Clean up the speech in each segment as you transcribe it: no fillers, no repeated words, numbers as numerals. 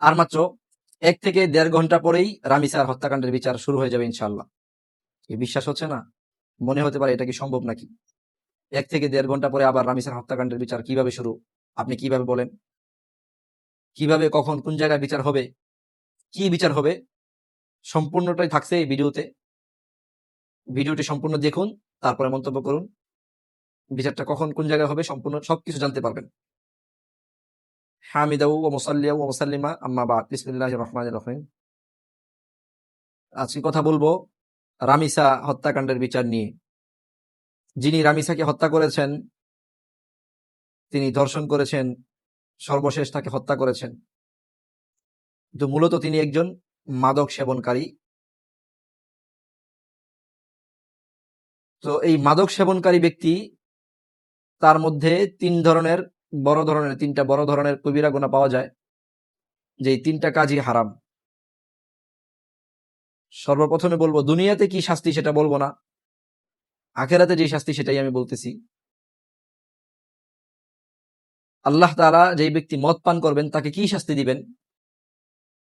আর মাত্র 1 থেকে 1.5 ঘন্টা পরেই রামিসার হত্যাকাণ্ডের বিচার শুরু হয়ে যাবে ইনশাআল্লাহ। এই বিশ্বাস হচ্ছে না? মনে হতে পারে এটা কি সম্ভব নাকি? 1 থেকে 1.5 ঘন্টা পরে আবার রামিসার হত্যাকাণ্ডের বিচার কিভাবে শুরু? আপনি কিভাবে বলেন? কিভাবে, কখন, কোন জায়গায় বিচার হবে? কি বিচার হবে? সম্পূর্ণটাই থাকছে এই ভিডিওতে। ভিডিওটি সম্পূর্ণ দেখুন, তারপরে মন্তব্য করুন। বিচারটা কখন, কোন জায়গায় হবে সম্পূর্ণ সবকিছু জানতে পারবেন। হামিদাউ ওয়া মুসাল্লিয়া ওয়া মুসাল্লিমা আম্মা বাদ। বিসমিল্লাহির রহমানির রহিম। আজকে কথা বলবো রামিসা হত্যাকাণ্ডের বিচার নিয়ে। যিনি রামিসাকে হত্যা করেছেন, তিনি ধর্ষণ করেছেন, সর্বশেষ তাকে হত্যা করেছেন। কিন্তু মূলত তিনি একজন মাদক সেবনকারী। তো এই মাদক সেবনকারী ব্যক্তি, তার মধ্যে তিনটা বড় ধরনের কবিরা গুনাহ পাওয়া যায়, যে এই 3টা কাজই হারাম। সর্বপ্রথমে বলবো দুনিয়াতে কি শাস্তি সেটা বলবো না, আখেরাতে যে শাস্তি সেটাই আমি বলতেছি। আল্লাহ তাআলা যেই ব্যক্তি মদ পান করবেন তাকে কি শাস্তি দিবেন?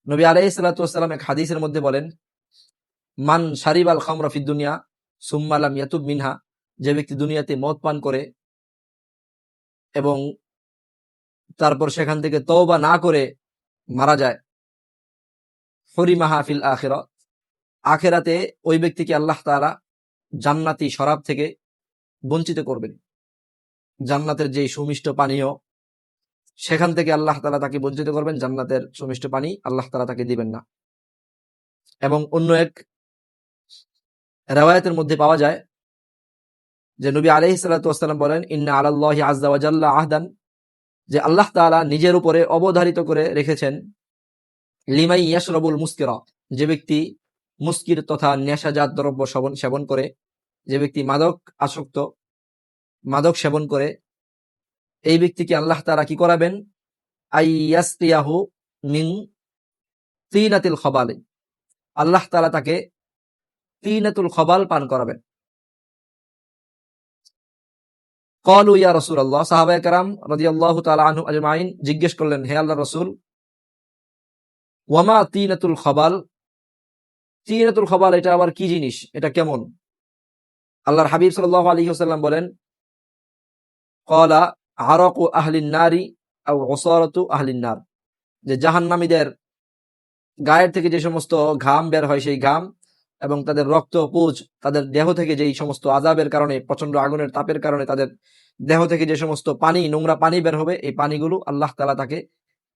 নবী আলাইহিস সালাতু ওয়াস সালাম এক হাদিসের মধ্যে বলেন, মান শারিবাল খামরা ফিদ দুনিয়া সুম্মা লাম ইয়াতুব মিনহা, যে ব্যক্তি দুনিয়াতে মদ পান করে এবং তারপর সেখান থেকে তওবা না করে মারা যায়, হুরিমাহা ফিল আখিরা, আখেরাতে ওই ব্যক্তিকে আল্লাহ তাআলা জান্নাতি শরাব থেকে বঞ্চিত করবেন। জান্নাতের যেই সুমিষ্ট পানীয়, সেখান থেকে আল্লাহ তাআলা তাকে বঞ্চিত করবেন, জান্নাতের সুমিষ্ট পানি আল্লাহ তাআলা তাকে দিবেন না। এবং অন্য এক riwayat-এর মধ্যে পাওয়া যায় যে নবী আলাইহিস সালাতু ওয়াস সালাম বলেন, ইন্না আলাল্লাহি আযজা ওয়া জাল্লা আহদান, যে আল্লাহ তাআলা নিজের উপরে অবধারিত করে রেখেছেন, লিমাই ইয়াশরাবুল মুসকিরা, যে ব্যক্তি মুস্কির তথা নেশাজাত দ্রব্য সেবন করে, যে ব্যক্তি মাদক সেবন করে, এই ব্যক্তিকে আল্লাহ তাআলা কি করাবেন? আইয়াসকিয়াহু মিন তিনাতিল খবাল, আল্লাহ তাআলা তাকে তিনাতুল খবাল পান করাবেন। ক্বালু ইয়া রাসূলুল্লাহ, সাহাবায়ে কেরাম রাদিয়াল্লাহু তাআলা আনহুম আজমাইন জিজ্ঞেস করলেন, হে আল্লাহর রাসূল, ওয়ামা তিনাতুল খবাল, তিনাতুল খবাল এটা আবার কি জিনিস, এটা কেমন? আল্লাহর হাবিব সাল্লাল্লাহু আলাইহি ওয়াসাল্লাম বলেন, ক্বালা আরাকু আহলিন নারি আও উসারাতু আহলিন নার, যে জাহান্নামীদের গায়ের থেকে যে সমস্ত ঘাম বের হয় সেই ঘাম, এবং তাদের রক্ত পুজ, তাদের দেহ থেকে যেই সমস্ত আযাবের কারণে, প্রচন্ড আগুনের তাপের কারণে তাদের দেহ থেকে যে সমস্ত পানি, নোংরা পানি বের হবে, এই পানিগুলো আল্লাহ তাআলা তাকে,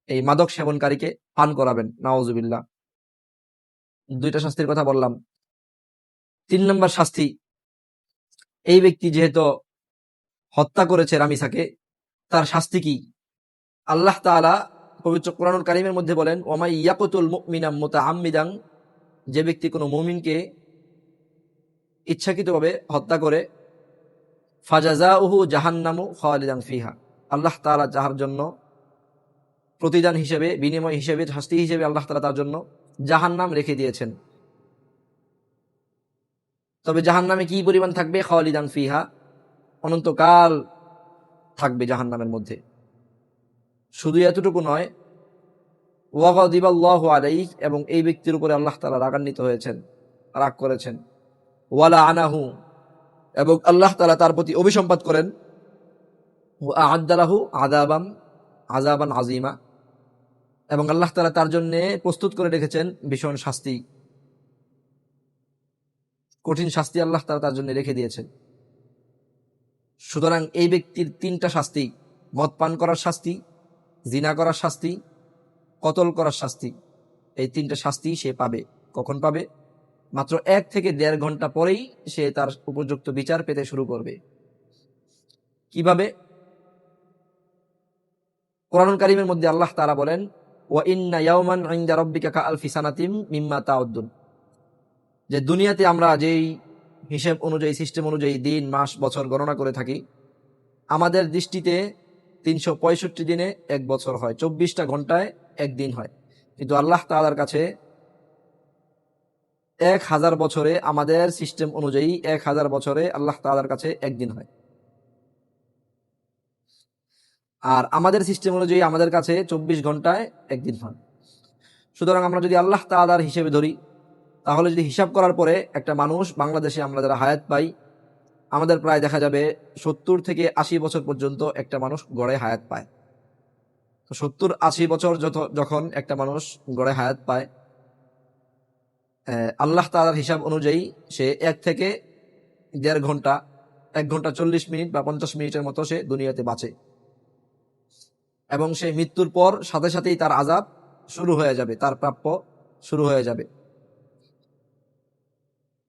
এই মাদক সেবনকারীকে পান করাবেন। নাউযুবিল্লাহ। 2টা শাস্তির কথা বললাম। 3 নম্বর শাস্তি, এই ব্যক্তি যেহেতু হত্যা করেছে রামিসাকে, তার শাস্তি কি? আল্লাহ তাআলা পবিত্র কোরআনুল কারীমের মধ্যে বলেন, ওয়ামাই ইয়াকতুল মুমিনা মুতাআম্মিদান, যে ব্যক্তি কোনো মুমিনকে ইচ্ছাকৃতভাবে হত্যা করে, ফাজাজাউহু জাহান্নামু খালিদান ফিহা, আল্লাহ তাআলা যার জন্য প্রতিদান হিসেবে, বিনিময় হিসেবে, শাস্তি হিসেবে আল্লাহ তাআলা তার জন্য জাহান্নাম রেখে দিয়েছেন। তবে জাহান্নামে কি পরিমাণ থাকবে? খালিদান ফিহা, অনন্তকাল থাকবে জাহান্নামের মধ্যে। শুধু এতটুকু নয়, ওয়াগাদিবাল্লাহু আলাইহি, এবং এই ব্যক্তির উপরে আল্লাহ তাআলা রাগান্বিত হয়েছেন, রাগ করেছেন। ওয়ালা আনাহু, এবং আল্লাহ তাআলা তার প্রতি অভিসম্পাত করেন। ওয়া আ'আদ্দা লাহু আযাবান আযীমা, এবং আল্লাহ তাআলা তার জন্য প্রস্তুত করে রেখেছেন ভীষণ শাস্তি, কঠিন শাস্তি আল্লাহ তাআলা তার জন্য রেখে দিয়েছেন। সুতরাং এই ব্যক্তির 3টা শাস্তি, মদ পান করার শাস্তি, জিনা করার শাস্তি, কতল করার শাস্তি, এই 3টা শাস্তি সে পাবে। কখন পাবে? মাত্র 1 থেকে 1.5 ঘন্টা পরেই সে তার উপযুক্ত বিচার পেতে শুরু করবে। কিভাবে? কোরআনুল কারীমের মধ্যে আল্লাহ তাআলা বলেন, ওয়া ইন্না ইয়াওমান ইনদা রাব্বিকা কাআলফি সানাতিম মিম্মা তাউদ্দুন, যে দুনিয়াতে আমরা যেই হিসেব অনুযায়ী, সিস্টেম অনুযায়ী দিন, মাস, বছর গণনা করে থাকি, আমাদের দৃষ্টিতে 365 দিনে 1 বছর হয়, 24টা ঘন্টায় 1 দিন হয়। কিন্তু আল্লাহ তাআলার কাছে 1000 বছরে, আমাদের সিস্টেম অনুযায়ী 1000 বছরে আল্লাহ তাআলার কাছে 1 দিন হয়। আর আমাদের সিস্টেম অনুযায়ী আমাদের কাছে 24 ঘন্টায় 1 দিন হয়। সুতরাং আমরা যদি আল্লাহ তাআলার হিসেবে ধরি, তাহলে যদি হিসাব করার পরে একটা মানুষ, বাংলাদেশে আমরা যারা হায়াত পাই, আমাদের প্রায় দেখা যাবে 70 থেকে 80 বছর পর্যন্ত একটা মানুষ গড়ে হায়াত পায়। তো 70-80 বছর যখন একটা মানুষ গড়ে হায়াত পায়, আল্লাহ তাআলার হিসাব অনুযায়ী সে 1 থেকে 1.5 ঘন্টা, 1 ঘন্টা 40 মিনিট বা 50 মিনিটের মতো সে দুনিয়াতে বাঁচে, এবং সে মৃত্যুর পর সাথে সাথেই তার আযাব শুরু হয়ে যাবে, তার প্রাপ্য শুরু হয়ে যাবে।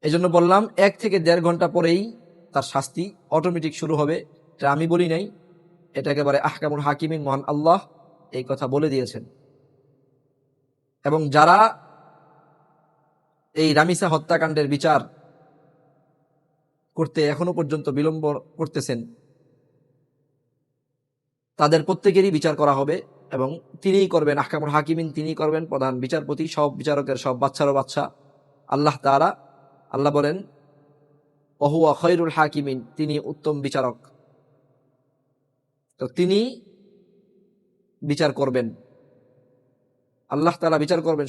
এই জন্য বললাম 1 থেকে 1.5 ঘন্টা পরেই তার শাস্তি অটোমেটিক শুরু হবে। এটা আমি বলি নাই, এটা একেবারে আহকামুল হাকিমিন মহান আল্লাহ এই কথা বলে দিয়েছেন। এবং যারা এই রামিসা হত্যাকাণ্ডের বিচার করতে এখনো পর্যন্ত বিলম্ব করতেছেন, তাদের প্রত্যেকেরই বিচার করা হবে, এবং তিনিই করবেন, আহকামুল হাকিমিন তিনিই করবেন, প্রধান বিচারপতি, সব বিচারকের সব বাচ্চারও বাচ্চা আল্লাহ তাআলা। আল্লাহ বলেন ওহুয়া খৈরুল হাকিমিন, তিনি উত্তম বিচারক। তো তিনি বিচার করবেন, আল্লাহ তাআলা বিচার করবেন।